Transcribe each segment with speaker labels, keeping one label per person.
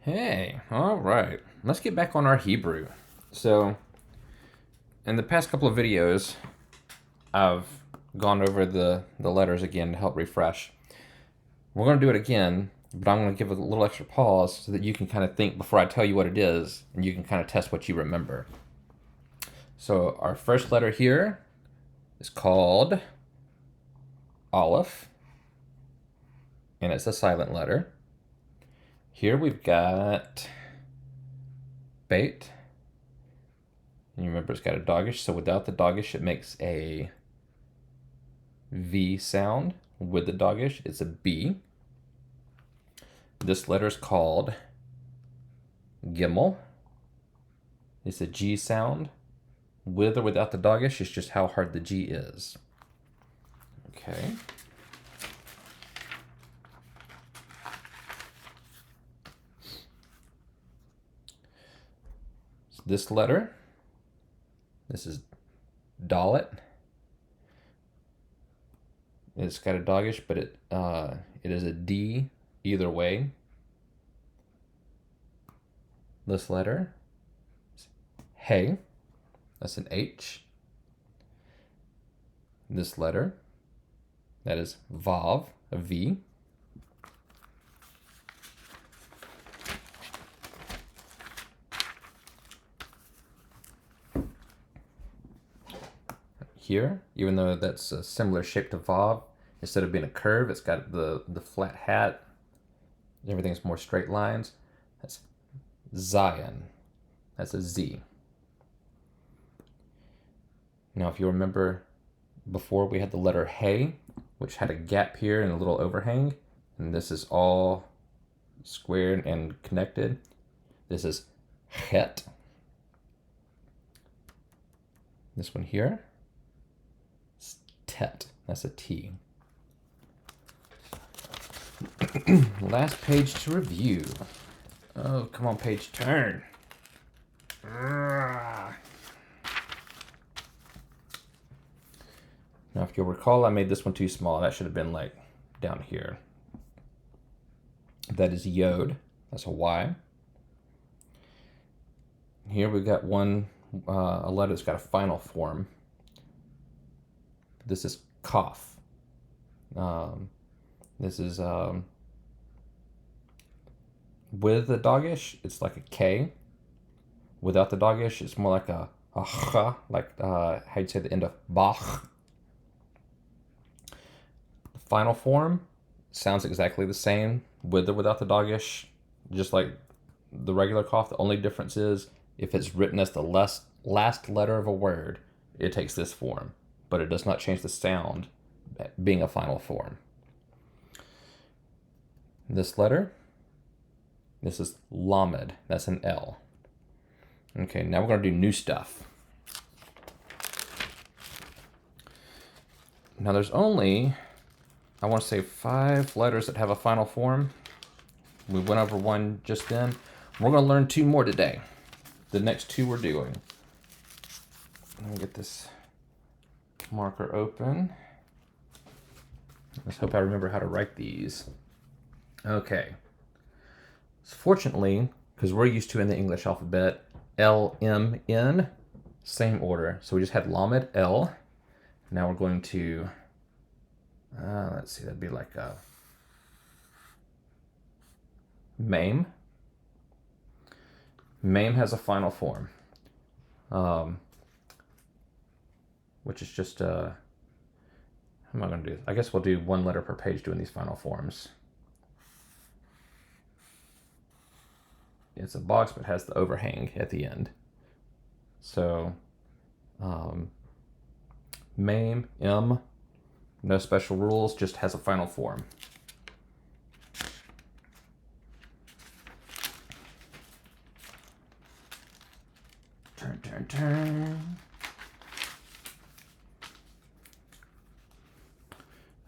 Speaker 1: Hey, all right. Let's get back on our Hebrew. So, in the past couple of videos, I've gone over the letters again to help refresh. We're going to do it again, but I'm going to give a little extra pause so that you can kind of think before I tell you what it is, and you can kind of test what you remember. So, our first letter here is called Aleph, and it's a silent letter. Here we've got Beit. And you remember it's got a dogish, so without the dogish, it makes a V sound. With the dogish, it's a B. This letter is called Gimel. It's a G sound. With or without the dogish, it's just how hard the G is. Okay. So this letter, this is Dalet. It's got a dogish, but it is a D either way. This letter is Hey. That's an H. This letter, that is Vav, a V. Here, even though that's a similar shape to Vav, instead of being a curve, it's got the flat hat. Everything's more straight lines. That's Zion. That's a Z. Now, if you remember before, we had the letter Hey, which had a gap here and a little overhang, and this is all squared and connected. This is Het. This one here is Tet. That's a T. Last page to review. Oh, come on, page, turn. Now, if you'll recall, I made this one too small. That should have been like down here. That is Yod. That's a Y. Here we've got a letter that's got a final form. This is Kaf. This is with the dogish, it's like a K. Without the dogish, it's more like a ch, like how you'd say the end of Bach. The final form sounds exactly the same with or without the dogish, just like the regular Kaf. The only difference is if it's written as the last letter of a word, it takes this form, but it does not change the sound being a final form. This letter, this is Lamed. That's an L. Okay, now we're going to do new stuff. Now there's only, I want to say 5 letters that have a final form. We went over one just then. We're going to learn 2 more today. The next 2 we're doing. Let me get this marker open. Let's hope I remember how to write these. Okay. So fortunately, because we're used to in the English alphabet, L, M, N, same order. So we just had Lamed, L. Now we're going to, let's see, that'd be like a Mem. Mem has a final form, which is just, how am I going to do this? I guess we'll do 1 letter per page doing these final forms. It's a box, but has the overhang at the end. So, Mem, M, no special rules, just has a final form. Turn.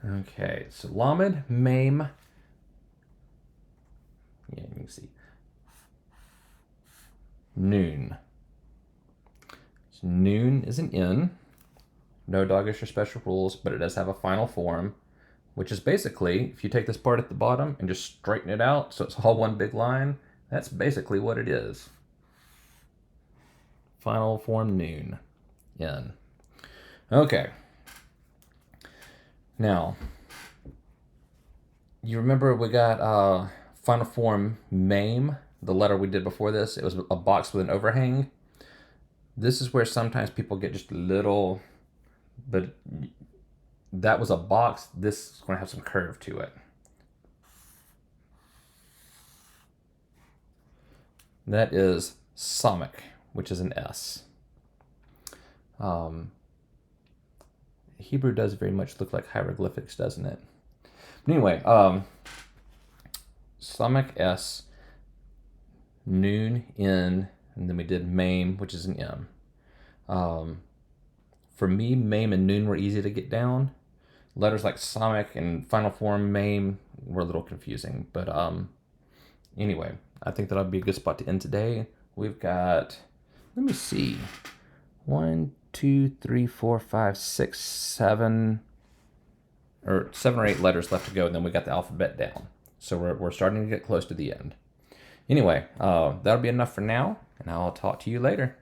Speaker 1: Okay, so Lamed, Mem. Yeah, you can see. Noon. So noon is an N. No dogish or special rules, but it does have a final form, which is basically, if you take this part at the bottom and just straighten it out so it's all one big line, That's basically what it is. Final form noon. N. Okay. Now, you remember we got final form MAME, the letter we did before this. It was a box with an overhang. This is where sometimes people get just a little, but that was a box. This is going to have some curve to it. That is Samick, which is an S. Hebrew does very much look like hieroglyphics, doesn't it? But anyway, Samick S, Noon N, and then we did MAME, which is an M. For me, MAME and Noon were easy to get down. Letters like Samick and final form MAME were a little confusing, but anyway, I think that'll be a good spot to end today. We've got, let me see, 1, 2, 3, 4, 5, 6, 7 or 8 letters left to go, and then we got the alphabet down. So we're starting to get close to the end. Anyway, that'll be enough for now, and I'll talk to you later.